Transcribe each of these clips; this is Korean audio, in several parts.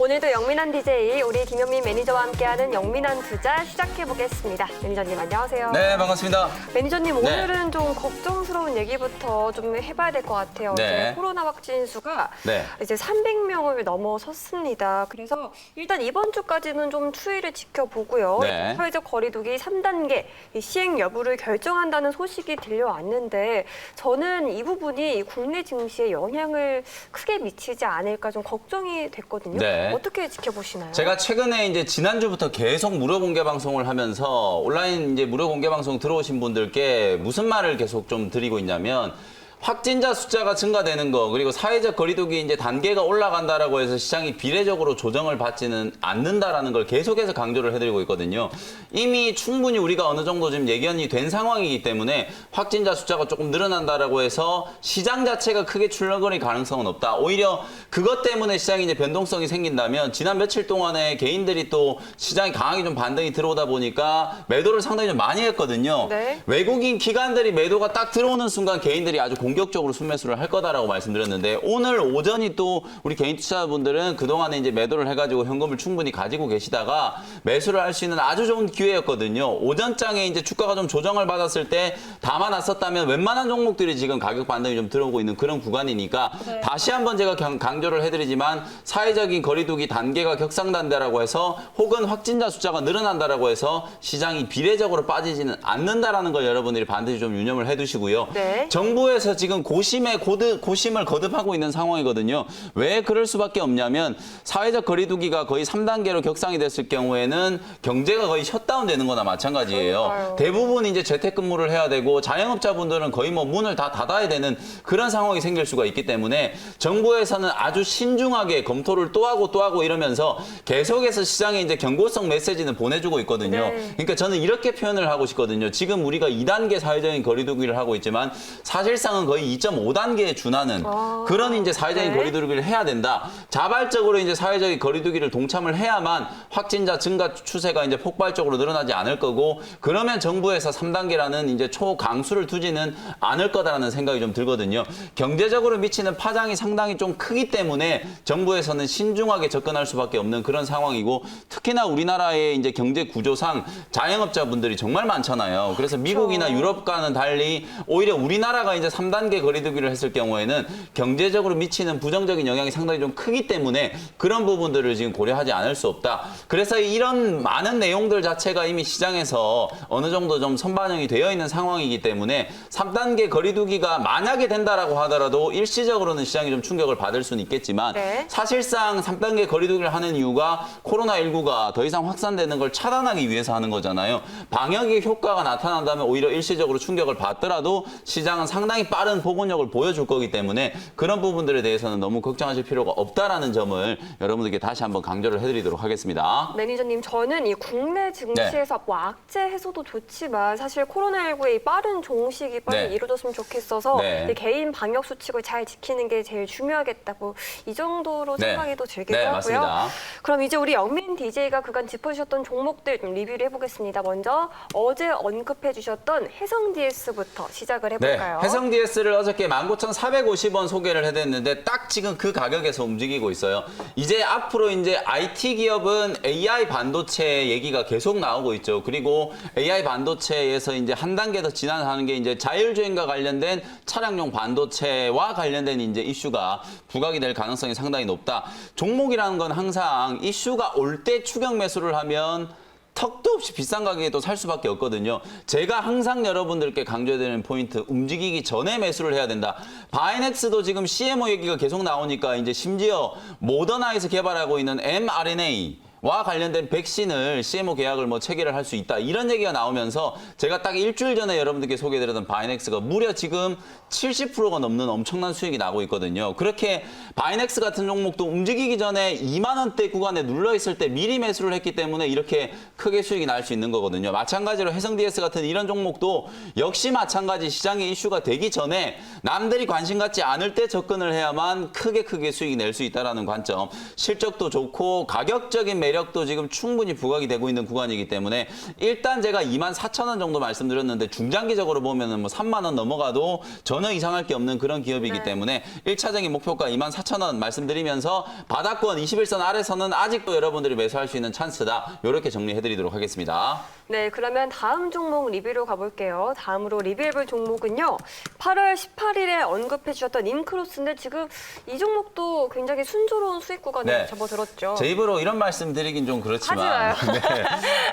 오늘도 영민한 DJ 우리 김영민 매니저와 함께하는 영민한 투자 시작해보겠습니다. 매니저님 안녕하세요. 네, 반갑습니다. 매니저님 오늘은 좀 걱정스러운 얘기부터 좀 해봐야 될 것 같아요. 네. 이제 코로나 확진 수가 네. 이제 300명을 넘어섰습니다. 그래서 일단 이번 주까지는 좀 추이를 지켜보고요. 네. 사회적 거리두기 3단계 시행 여부를 결정한다는 소식이 들려왔는데 저는 이 부분이 국내 증시에 영향을 크게 미치지 않을까 좀 걱정이 됐거든요. 네. 어떻게 지켜보시나요? 제가 최근에 이제 지난주부터 계속 무료 공개 방송을 하면서 온라인 이제 무료 공개 방송 들어오신 분들께 무슨 말을 계속 좀 드리고 있냐면 확진자 숫자가 증가되는 거 그리고 사회적 거리두기 이제 단계가 올라간다라고 해서 시장이 비례적으로 조정을 받지는 않는다라는 걸 계속해서 강조를 해드리고 있거든요. 이미 충분히 우리가 어느 정도 지금 예견이 된 상황이기 때문에 확진자 숫자가 조금 늘어난다라고 해서 시장 자체가 크게 출렁거릴 가능성은 없다. 오히려 그것 때문에 시장이 이제 변동성이 생긴다면 지난 며칠 동안에 개인들이 또 시장이 강하게 좀 반등이 들어오다 보니까 매도를 상당히 좀 많이 했거든요. 네. 외국인 기관들이 매도가 딱 들어오는 순간 개인들이 아주 공격적으로 순매수를 할 거다라고 말씀드렸는데 오늘 오전이 또 우리 개인 투자자분들은 그동안에 이제 매도를 해가지고 현금을 충분히 가지고 계시다가 매수를 할 수 있는 아주 좋은 기회였거든요. 오전장에 이제 주가가 좀 조정을 받았을 때 담아놨었다면 웬만한 종목들이 지금 가격 반등이 좀 들어오고 있는 그런 구간이니까 네. 다시 한번 제가 강조를 해드리지만 사회적인 거리두기 단계가 격상단계라고 해서 혹은 확진자 숫자가 늘어난다라고 해서 시장이 비례적으로 빠지지는 않는다라는 걸 여러분들이 반드시 좀 유념을 해두시고요. 네. 정부에서 지금 고심을 거듭하고 있는 상황이거든요. 왜 그럴 수밖에 없냐면 사회적 거리두기가 거의 3단계로 격상이 됐을 경우에는 경제가 거의 셧다운 되는 거나 마찬가지예요. 그러니까요. 대부분 이제 재택근무를 해야 되고 자영업자분들은 거의 뭐 문을 다 닫아야 되는 그런 상황이 생길 수가 있기 때문에 정부에서는 아주 신중하게 검토를 또 하고 이러면서 계속해서 시장에 이제 경고성 메시지는 보내주고 있거든요. 네. 그러니까 저는 이렇게 표현을 하고 싶거든요. 지금 우리가 2단계 사회적인 거리두기를 하고 있지만 사실상은 거의 2.5단계에 준하는 그런 이제 사회적인 네. 거리두기를 해야 된다. 자발적으로 이제 사회적인 거리두기를 동참을 해야만 확진자 증가 추세가 이제 폭발적으로 늘어나지 않을 거고 그러면 정부에서 3단계라는 이제 초강수를 두지는 않을 거다라는 생각이 좀 들거든요. 경제적으로 미치는 파장이 상당히 좀 크기 때문에 정부에서는 신중하게 접근할 수밖에 없는 그런 상황이고 특히나 우리나라의 이제 경제 구조상 자영업자분들이 정말 많잖아요. 그래서 미국이나 유럽과는 달리 오히려 우리나라가 이제 3단계 거리두기를 했을 경우에는 경제적으로 미치는 부정적인 영향이 상당히 좀 크기 때문에 그런 부분들을 지금 고려하지 않을 수 없다. 그래서 이런 많은 내용들 자체가 이미 시장에서 어느 정도 좀 선반영이 되어 있는 상황이기 때문에 3단계 거리두기가 만약에 된다라고 하더라도 일시적으로는 시장이 좀 충격을 받을 수는 있겠지만 네. 사실상 3단계 거리두기를 하는 이유가 코로나19가 더 이상 확산되는 걸 차단하기 위해서 하는 거잖아요. 방역의 효과가 나타난다면 오히려 일시적으로 충격을 받더라도 시장은 상당히 빠른 복원력을 보여줄 거기 때문에 그런 부분들에 대해서는 너무 걱정하실 필요가 없다라는 점을 여러분들께 다시 한번 강조를 해드리도록 하겠습니다. 매니저님, 저는 이 국내 증시에서 뭐 악재 해소도 좋지만 사실 코로나19의 빠른 종식이 빨리 네. 이루어졌으면 좋겠어서 네. 이 개인 방역 수칙을 잘 지키는 게 제일 중요하겠다고 이 정도로 네. 생각이 또 들기도 네, 하고요. 맞습니다. 그럼 이제 우리 영민 DJ가 그간 짚어주셨던 종목들 좀 리뷰를 해보겠습니다. 먼저 어제 언급해 주셨던 해성 DS부터 시작을 해볼까요? 네, 해성 DS를 어저께 19,450원 소개를 해드렸는데 딱 지금 그 가격에서 움직이고 있어요. 이제 앞으로 이제 IT 기업은 AI 반도체 얘기가 계속 나오고 있죠. 그리고 AI 반도체에서 이제 한 단계 더 진화하는 게 이제 자율주행과 관련된 차량용 반도체와 관련된 이제 이슈가 부각이 될 가능성이 상당히 높다. 종목이라는 건 항상 이슈가 올 때 추격 매수를 하면 턱도 없이 비싼 가격에 또 살 수밖에 없거든요. 제가 항상 여러분들께 강조해드리는 포인트, 움직이기 전에 매수를 해야 된다. 바이넥스도 지금 CMO 얘기가 계속 나오니까 이제 심지어 모더나에서 개발하고 있는 mRNA와 관련된 백신을 CMO 계약을 뭐 체결을 할 수 있다. 이런 얘기가 나오면서 제가 딱 일주일 전에 여러분들께 소개해드렸던 바이넥스가 무려 지금 70%가 넘는 엄청난 수익이 나고 있거든요. 그렇게 바이넥스 같은 종목도 움직이기 전에 2만 원대 구간에 눌러 있을 때 미리 매수를 했기 때문에 이렇게 크게 수익이 날 수 있는 거거든요. 마찬가지로 해성 DS 같은 이런 종목도 역시 마찬가지 시장의 이슈가 되기 전에 남들이 관심 갖지 않을 때 접근을 해야만 크게 수익이 낼 수 있다는 관점. 실적도 좋고 가격적인 매력 매력도 지금 충분히 부각이 되고 있는 구간이기 때문에 일단 제가 24,000원 정도 말씀드렸는데 중장기적으로 보면은 뭐 3만 원 넘어가도 전혀 이상할 게 없는 그런 기업이기 네. 때문에 1차적인 목표가 24,000원 말씀드리면서 바닥권 21선 아래서는 아직도 여러분들이 매수할 수 있는 찬스다. 이렇게 정리해드리도록 하겠습니다. 네, 그러면 다음 종목 리뷰로 가볼게요. 다음으로 리뷰해볼 종목은요. 8월 18일에 언급해 주셨던 인크로스인데 지금 이 종목도 굉장히 순조로운 수익 구간에 네. 접어들었죠. 제 입으로 이런 말씀 드리긴 좀 그렇지만 하지 네.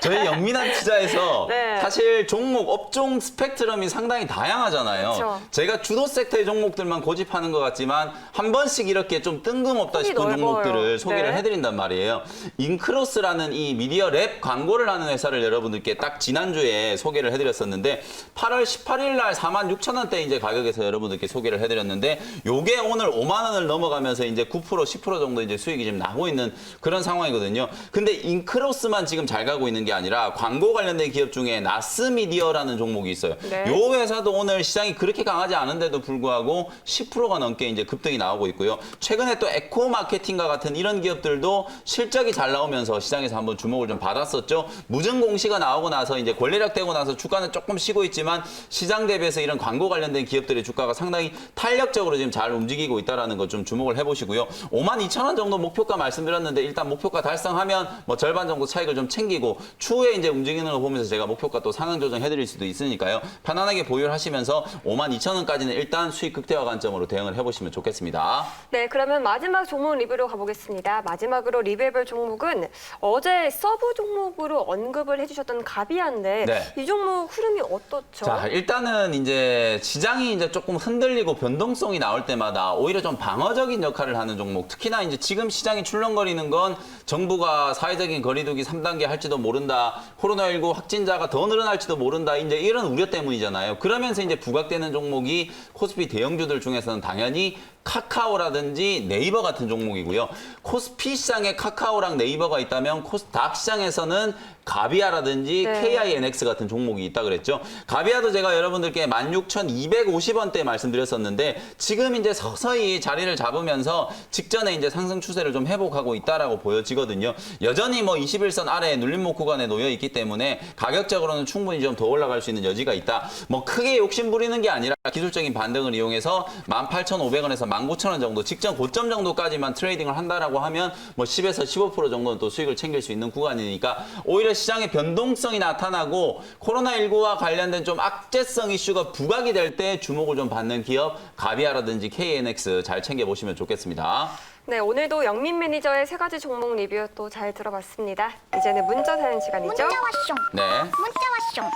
저희 영민한 투자에서 네. 사실 종목, 업종 스펙트럼이 상당히 다양하잖아요. 그렇죠. 제가 주도 섹터의 종목들만 고집하는 것 같지만 한 번씩 이렇게 좀 뜬금없다 폭이 싶은 넓어요. 종목들을 소개를 네. 해드린단 말이에요. 인크로스라는 이 미디어 랩 광고를 하는 회사를 여러분들께 딱 지난주에 소개를 해드렸었는데 8월 18일 날 46,000원대 이제 가격에서 여러분들께 소개를 해드렸는데 요게 오늘 5만 원을 넘어가면서 이제 9% 10% 정도 이제 수익이 지금 나고 있는 그런 상황이거든요. 근데 인크로스만 지금 잘 가고 있는 게 아니라 광고 관련된 기업 중에 나스미디어라는 종목이 있어요. 네. 요 회사도 오늘 시장이 그렇게 강하지 않은데도 불구하고 10%가 넘게 이제 급등이 나오고 있고요. 최근에 또 에코 마케팅과 같은 이런 기업들도 실적이 잘 나오면서 시장에서 한번 주목을 좀 받았었죠. 무증 공시가 나오고 나서 이제 권리락되고 나서 주가는 조금 쉬고 있지만 시장 대비해서 이런 광고 관련된 기업들의 주가가 상당히 탄력적으로 지금 잘 움직이고 있다는 거 좀 주목을 해보시고요. 52,000원 정도 목표가 말씀드렸는데 일단 목표가 달성하면 뭐 절반 정도 차익을 좀 챙기고 추후에 이제 움직이는 거 보면서 제가 목표가 또 상향 조정해드릴 수도 있으니까요. 편안하게 보유를 하시면서 52,000원까지는 일단 수익 극대화 관점으로 대응을 해보시면 좋겠습니다. 네, 그러면 마지막 종목 리뷰로 가보겠습니다. 마지막으로 리뷰해볼 종목은 어제 서브 종목으로 언급을 해주셨던 가비아인데 네. 이 종목 흐름이 어떻죠? 자, 일단은 이제 시장이 이제 조금 흔들리고 변동성이 나올 때마다 오히려 좀 방어적인 역할을 하는 종목. 특히나 이제 지금 시장이 출렁거리는 건 정부가 사회적인 거리두기 3단계 할지도 모른다. 코로나19 확진자가 더 늘어날지도 모른다. 이제 이런 우려 때문이잖아요. 그러면서 이제 부각되는 종목이 코스피 대형주들 중에서는 당연히 카카오라든지 네이버 같은 종목이고요. 코스피 시장에 카카오랑 네이버가 있다면 코스닥 시장에서는 가비아라든지 네. KINX 같은 종목이 있다 그랬죠. 가비아도 제가 여러분들께 16,250원대 말씀드렸었는데 지금 이제 서서히 자리를 잡으면서 직전에 이제 상승 추세를 좀 회복하고 있다라고 보여지거든요. 여전히 뭐 21선 아래 눌림목 구간에 놓여 있기 때문에 가격적으로는 충분히 좀 더 올라갈 수 있는 여지가 있다. 뭐 크게 욕심 부리는 게 아니라 기술적인 반등을 이용해서 18,500원에서 19,000원 정도 직전 고점 정도까지만 트레이딩을 한다라고 하면 뭐 10에서 15% 정도는 또 수익을 챙길 수 있는 구간이니까 오히려 시장의 변동성이 나타나고 코로나19와 관련된 좀 악재성 이슈가 부각이 될 때 주목을 좀 받는 기업 가비아라든지 KNX 잘 챙겨보시면 좋겠습니다. 네, 오늘도 영민 매니저의 세 가지 종목 리뷰 또 잘 들어봤습니다. 이제는 문자 사연 시간이죠. 문자 왔쇼. 네. 문자 왔쇼.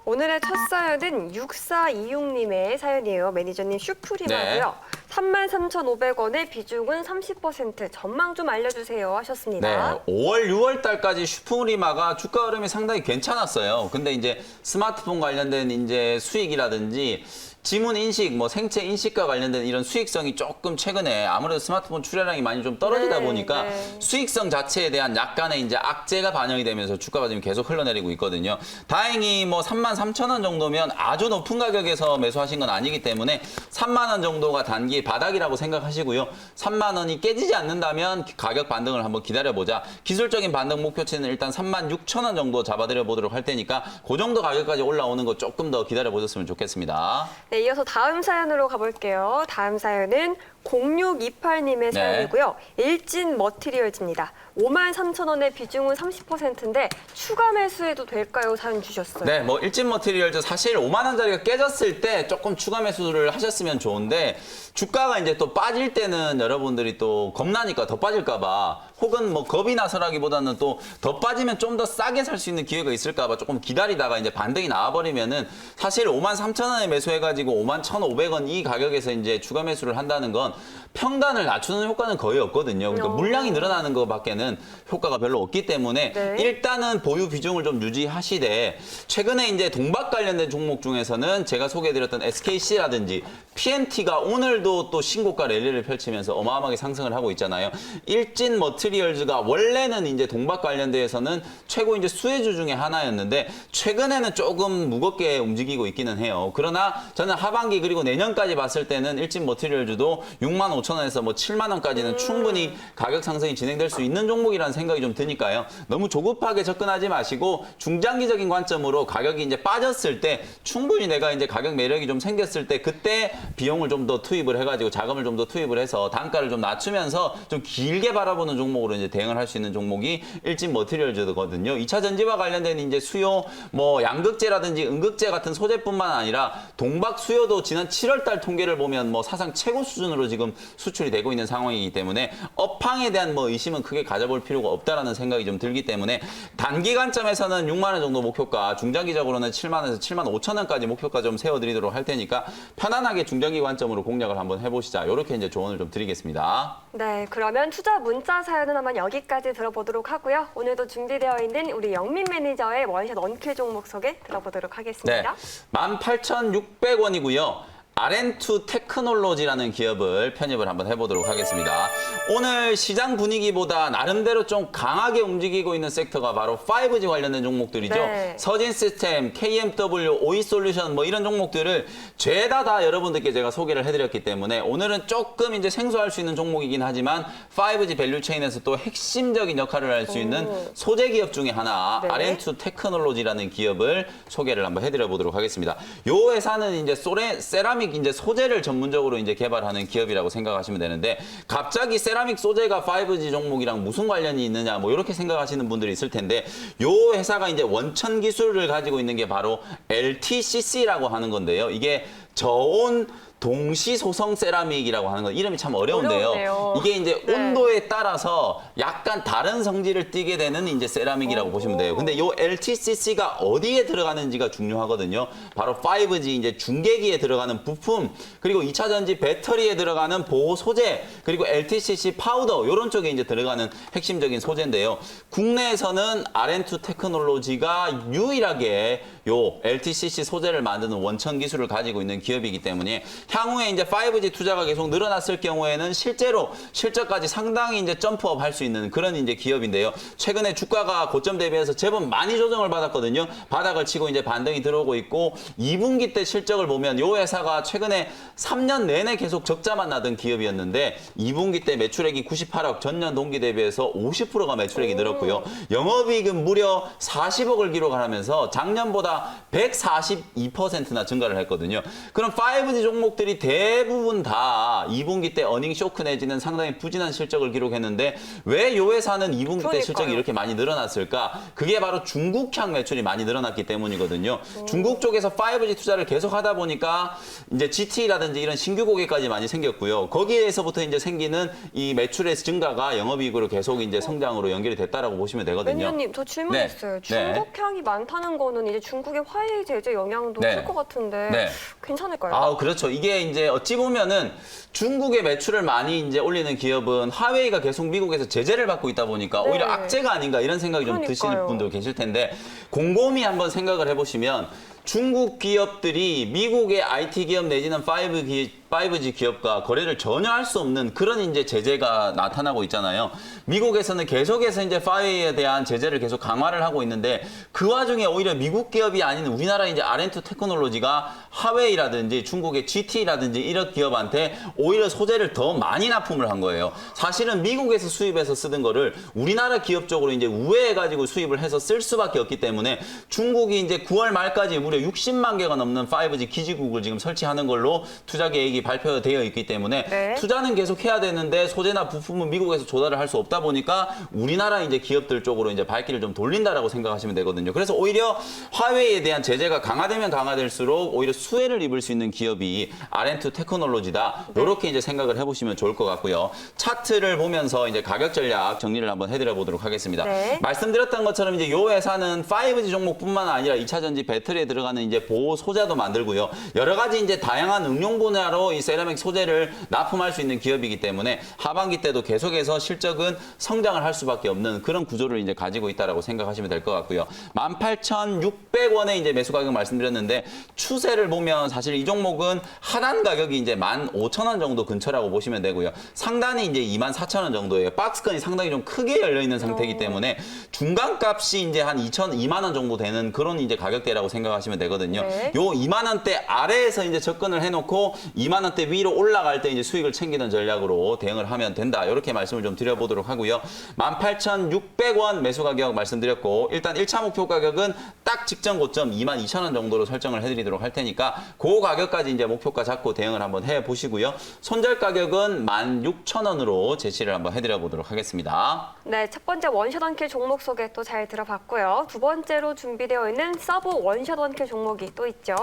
오늘의 첫 사연은 6426님의 사연이에요. 매니저님 슈프림하고요. 네. 33,500원의 비중은 30%. 전망 좀 알려주세요 하셨습니다. 네, 5월, 6월 달까지 슈프리마가 주가 흐름이 상당히 괜찮았어요. 근데 이제 스마트폰 관련된 이제 수익이라든지 지문 인식, 뭐 생체 인식과 관련된 이런 수익성이 조금 최근에 아무래도 스마트폰 출하량이 많이 좀 떨어지다 네, 보니까 네. 수익성 자체에 대한 약간의 이제 악재가 반영이 되면서 주가가 지금 계속 흘러내리고 있거든요. 다행히 뭐 33,000원 정도면 아주 높은 가격에서 매수하신 건 아니기 때문에 3만 원 정도가 단기 바닥이라고 생각하시고요. 3만 원이 깨지지 않는다면 가격 반등을 한번 기다려보자. 기술적인 반등 목표치는 일단 36,000원 정도 잡아드려 보도록 할 테니까 그 정도 가격까지 올라오는 거 조금 더 기다려보셨으면 좋겠습니다. 네, 이어서 다음 사연으로 가볼게요. 다음 사연은 0628님의 사연이고요. 일진 머티리얼즈입니다. 53,000원의 비중은 30%인데 추가 매수해도 될까요? 사연 주셨어요. 네, 뭐 일진 머티리얼즈 사실 5만 원짜리가 깨졌을 때 조금 추가 매수를 하셨으면 좋은데 주가가 이제 또 빠질 때는 여러분들이 또 겁나니까 더 빠질까 봐 혹은 뭐 겁이 나서라기보다는 또 더 빠지면 좀 더 싸게 살 수 있는 기회가 있을까 봐 조금 기다리다가 이제 반등이 나와버리면은 사실 53,000원에 매수해가지고 51,500원 이 가격에서 이제 추가 매수를 한다는 건 평단을 낮추는 효과는 거의 없거든요. 그러니까 물량이 늘어나는 것밖에는 효과가 별로 없기 때문에 네. 일단은 보유 비중을 좀 유지하시되 최근에 이제 동박 관련된 종목 중에서는 제가 소개해드렸던 SKC라든지 PNT가 오늘도 또 신고가 랠리를 펼치면서 어마어마하게 상승을 하고 있잖아요. 일진 머티리얼즈가 원래는 이제 동박 관련돼서는 최고 이제 수혜주 중에 하나였는데 최근에는 조금 무겁게 움직이고 있기는 해요. 그러나 저는 하반기 그리고 내년까지 봤을 때는 일진 머티리얼즈도 65,000원에서 뭐 7만 원까지는 충분히 가격 상승이 진행될 수 있는 종목이라는 생각이 좀 드니까요. 너무 조급하게 접근하지 마시고 중장기적인 관점으로 가격이 이제 빠졌을 때 충분히 내가 이제 가격 매력이 좀 생겼을 때 그때 비용을 좀 더 투입을 해가지고 자금을 좀 더 투입을 해서 단가를 좀 낮추면서 좀 길게 바라보는 종목으로 이제 대응을 할 수 있는 종목이 일진 머티리얼즈거든요. 2차 전지와 관련된 이제 수요, 뭐 양극재라든지 음극재 같은 소재뿐만 아니라 동박 수요도 지난 7월 달 통계를 보면 뭐 사상 최고 수준으로 지금 수출이 되고 있는 상황이기 때문에 업황에 대한 뭐 의심은 크게 가져볼 필요가 없다라는 생각이 좀 들기 때문에 단기 관점에서는 6만 원 정도 목표가, 중장기적으로는 7만 원에서 7만 5천 원까지 목표가 좀 세워드리도록 할 테니까 편안하게 중장기 관점으로 공략을 한번 해보시자. 이렇게 이제 조언을 좀 드리겠습니다. 네, 그러면 투자 문자 사연은 한번 여기까지 들어보도록 하고요. 오늘도 준비되어 있는 우리 영민 매니저의 원샷 원킬 종목 소개 들어보도록 하겠습니다. 네, 18,600원이고요. RN2 테크놀로지라는 기업을 편입을 한번 해보도록 하겠습니다. 오늘 시장 분위기보다 나름대로 좀 강하게 움직이고 있는 섹터가 바로 5G 관련된 종목들이죠. 네. 서진 시스템, KMW, OE솔루션 뭐 이런 종목들을 죄다 다 여러분들께 제가 소개를 해드렸기 때문에 오늘은 조금 이제 생소할 수 있는 종목이긴 하지만 5G 밸류 체인에서 또 핵심적인 역할을 할 수 있는 소재 기업 중에 하나 네. RN2 테크놀로지라는 기업을 소개를 한번 해드려 보도록 하겠습니다. 요 회사는 이제 세라믹 이제 소재를 전문적으로 이제 개발하는 기업이라고 생각하시면 되는데 갑자기 세라믹 소재가 5G 종목이랑 무슨 관련이 있느냐 뭐 이렇게 생각하시는 분들이 있을 텐데 요 회사가 이제 원천 기술을 가지고 있는 게 바로 LTCC라고 하는 건데요. 이게 저온 동시 소성 세라믹이라고 하는 거 이름이 참 어려운데요. 어렵네요. 이게 이제 네. 온도에 따라서 약간 다른 성질을 띠게 되는 이제 세라믹이라고 보시면 돼요. 근데 요 LTCC가 어디에 들어가는지가 중요하거든요. 바로 5G 이제 중계기에 들어가는 부품, 그리고 2차 전지 배터리에 들어가는 보호 소재, 그리고 LTCC 파우더 이런 쪽에 이제 들어가는 핵심적인 소재인데요. 국내에서는 RN2 테크놀로지가 유일하게 요 LTCC 소재를 만드는 원천 기술을 가지고 있는 기업이기 때문에 향후에 이제 5G 투자가 계속 늘어났을 경우에는 실제로 실적까지 상당히 이제 점프업 할 수 있는 그런 이제 기업인데요. 최근에 주가가 고점 대비해서 제법 많이 조정을 받았거든요. 바닥을 치고 이제 반등이 들어오고 있고 2분기 때 실적을 보면 요 회사가 최근에 3년 내내 계속 적자만 나던 기업이었는데 2분기 때 매출액이 98억, 전년 동기 대비해서 50%가 매출액이 늘었고요. 영업이익은 무려 40억을 기록하면서 작년보다 142%나 증가를 했거든요. 그럼 5G 종목들이 대부분 다 2분기 때 어닝 쇼크 내지는 상당히 부진한 실적을 기록했는데 왜 요 회사는 2분기 때 그러니까요. 실적이 이렇게 많이 늘어났을까? 그게 바로 중국향 매출이 많이 늘어났기 때문이거든요. 중국 쪽에서 5G 투자를 계속 하다 보니까 이제 GT라든지 이런 신규 고객까지 많이 생겼고요. 거기에서부터 이제 생기는 이 매출의 증가가 영업이익으로 계속 이제 성장으로 연결이 됐다라고 보시면 되거든요. 매니저님, 저 질문 네. 있어요. 네. 중국 향이 많다는 거는 이제 중국의 화웨이 제재 영향도 네. 클 것 같은데 네. 괜찮을까요? 아, 그렇죠. 이게 이제 어찌 보면은 중국의 매출을 많이 이제 올리는 기업은 화웨이가 계속 미국에서 제재를 받고 있다 보니까 네. 오히려 악재가 아닌가 이런 생각이 좀 드시는 그러니까요. 분들 계실 텐데 곰곰이 한번 생각을 해보시면 중국 기업들이 미국의 IT 기업 내지는 5G 기업과 거래를 전혀 할 수 없는 그런 이제 제재가 나타나고 있잖아요. 미국에서는 계속해서 이제 화웨이에 대한 제재를 계속 강화를 하고 있는데 그 와중에 오히려 미국 기업이 아닌 우리나라 이제 RN2 테크놀로지가 화웨이라든지 중국의 GT라든지 이런 기업한테 오히려 소재를 더 많이 납품을 한 거예요. 사실은 미국에서 수입해서 쓰던 거를 우리나라 기업 쪽으로 이제 우회해가지고 수입을 해서 쓸 수밖에 없기 때문에 중국이 이제 9월 말까지 무려 60만 개가 넘는 5G 기지국을 지금 설치하는 걸로 투자 계획이 발표되어 있기 때문에 네. 투자는 계속 해야 되는데 소재나 부품은 미국에서 조달을 할 수 없다 보니까 우리나라 이제 기업들 쪽으로 이제 발길을 좀 돌린다라고 생각하시면 되거든요. 그래서 오히려 화웨이에 대한 제재가 강화되면 강화될수록 오히려 수혜를 입을 수 있는 기업이 RN2 테크놀로지다. 이렇게 이제 생각을 해보시면 좋을 것 같고요. 차트를 보면서 이제 가격 전략 정리를 한번 해드려 보도록 하겠습니다. 네. 말씀드렸던 것처럼 이제 요 회사는 5G 종목뿐만 아니라 2차 전지 배터리에 들어가는 이제 보호 소재도 만들고요. 여러 가지 이제 다양한 응용 분야로 이 세라믹 소재를 납품할 수 있는 기업이기 때문에 하반기 때도 계속해서 실적은 성장을 할 수밖에 없는 그런 구조를 이제 가지고 있다라고 생각하시면 될 것 같고요. 18,600원에 이제 매수 가격 말씀드렸는데 추세를 보면 사실 이 종목은 하단 가격이 이제 15,000원 정도 근처라고 보시면 되고요. 상단이 이제 24,000원 정도예요. 박스권이 상당히 좀 크게 열려 있는 상태이기 때문에 중간 값이 이제 한 2만 원 정도 되는 그런 이제 가격대라고 생각하시면 되거든요. 네. 요 2만 원대 아래에서 이제 접근을 해놓고 2만 2만 원대 위로 올라갈 때 이제 수익을 챙기는 전략으로 대응을 하면 된다. 이렇게 말씀을 좀 드려보도록 하고요. 18,600원 매수 가격 말씀드렸고 일단 1차 목표 가격은 딱 직전 고점 22,000원 정도로 설정을 해드리도록 할 테니까 그 가격까지 이제 목표가 잡고 대응을 한번 해보시고요. 손절 가격은 16,000원으로 제시를 한번 해드려 보도록 하겠습니다. 네, 첫 번째 원샷 원킬 종목 소개 또 잘 들어봤고요. 두 번째로 준비되어 있는 서브 원샷 원킬 종목이 또 있죠.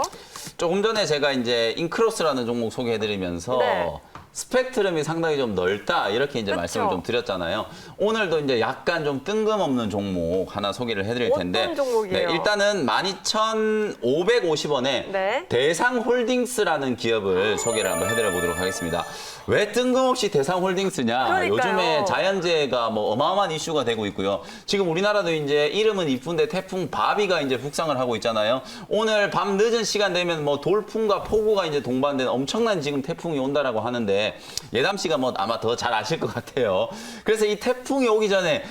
조금 전에 제가 이제 인크로스라는 종목 소개해드리면서 네. 스펙트럼이 상당히 좀 넓다 이렇게 이제 그쵸? 말씀을 좀 드렸잖아요. 오늘도 이제 약간 좀 뜬금없는 종목 하나 소개를 해드릴 텐데 어떤 종목이에요? 네, 일단은 12,550원에 네. 대상홀딩스라는 기업을 소개를 한번 해드려 보도록 하겠습니다. 왜 뜬금없이 대상홀딩스냐? 그러니까요. 요즘에 자연재해가 뭐 어마어마한 이슈가 되고 있고요. 지금 우리나라도 이제 이름은 이쁜데 태풍 바비가 이제 북상을 하고 있잖아요. 오늘 밤 늦은 시간 되면 뭐 돌풍과 폭우가 이제 동반된 엄청난 지금 태풍이 온다라고 하는데 예담 씨가 뭐 아마 더 잘 아실 것 같아요. 그래서 이 태풍이 오기 전에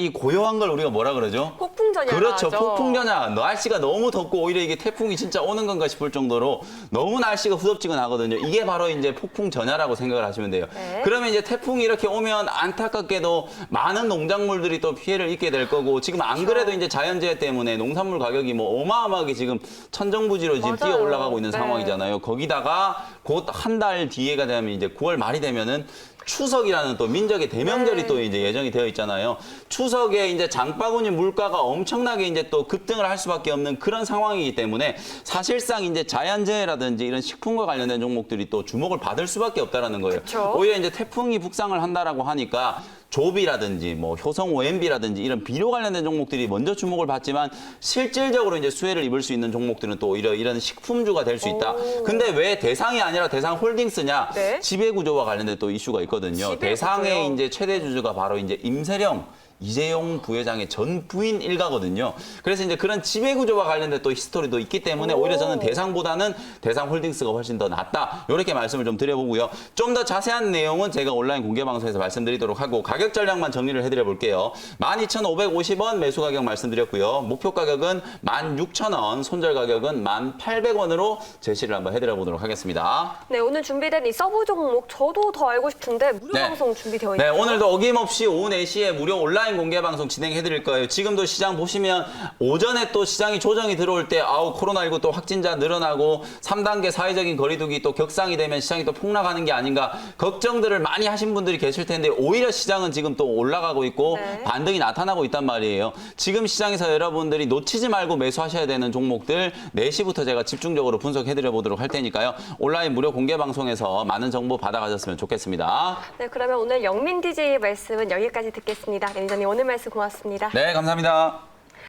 이 고요한 걸 우리가 뭐라 그러죠? 폭풍전야. 그렇죠. 폭풍전야. 날씨가 너무 덥고 오히려 이게 태풍이 진짜 오는 건가 싶을 정도로 너무 날씨가 후덥지근하거든요. 이게 바로 이제 폭풍전야라고 생각을 하시면 돼요. 네. 그러면 이제 태풍이 이렇게 오면 안타깝게도 많은 농작물들이 또 피해를 입게 될 거고 지금 안 그래도 이제 자연재해 때문에 농산물 가격이 뭐 어마어마하게 지금 천정부지로 지금 맞아요. 뛰어 올라가고 있는 네. 상황이잖아요. 거기다가 곧 한 달 뒤에가 되면 이제 9월 말이 되면은 추석이라는 또 민족의 대명절이 네. 또 이제 예정이 되어 있잖아요. 추석에 이제 장바구니 물가가 엄청나게 이제 또 급등을 할 수밖에 없는 그런 상황이기 때문에 사실상 이제 자연재해라든지 이런 식품과 관련된 종목들이 또 주목을 받을 수밖에 없다라는 거예요. 그쵸. 오히려 이제 태풍이 북상을 한다라고 하니까 조비라든지 뭐 효성 OMB라든지 이런 비료 관련된 종목들이 먼저 주목을 받지만 실질적으로 이제 수혜를 입을 수 있는 종목들은 또 오히려 이런 식품주가 될 수 있다. 오. 근데 왜 대상이 아니라 대상 홀딩스냐? 네. 지배구조와 관련된 또 이슈가 있거든요. 지배구조요? 대상의 이제 최대 주주가 바로 이제 임세령 이재용 부회장의 전 부인 일가거든요. 그래서 이제 그런 지배구조와 관련된 또 히스토리도 있기 때문에 오히려 저는 대상보다는 대상 홀딩스가 훨씬 더 낫다. 이렇게 말씀을 좀 드려보고요. 좀 더 자세한 내용은 제가 온라인 공개 방송에서 말씀드리도록 하고 가격 전략만 정리를 해드려 볼게요. 12,550원 매수 가격 말씀드렸고요. 목표 가격은 16,000원, 손절 가격은 1,800원으로 제시를 한번 해드려 보도록 하겠습니다. 네, 오늘 준비된 이 서브 종목 저도 더 알고 싶은데 무료 네. 방송 준비되어 있죠. 네, 오늘도 어김없이 오후 4시에 무료 온라인 공개 방송 진행해 드릴 거예요. 지금도 시장 보시면 오전에 또 시장이 조정이 들어올 때 코로나19 또 확진자 늘어나고 3단계 사회적인 거리두기 또 격상이 되면 시장이 또 폭락하는 게 아닌가 걱정들을 많이 하신 분들이 계실 텐데 오히려 시장은 지금 또 올라가고 있고 네. 반등이 나타나고 있단 말이에요. 지금 시장에서 여러분들이 놓치지 말고 매수하셔야 되는 종목들 4시부터 제가 집중적으로 분석해 드려 보도록 할 테니까요. 온라인 무료 공개 방송에서 많은 정보 받아가셨으면 좋겠습니다. 네, 그러면 오늘 영민 DJ의 말씀은 여기까지 듣겠습니다. 매니저님 오늘 말씀 고맙습니다. 네, 감사합니다.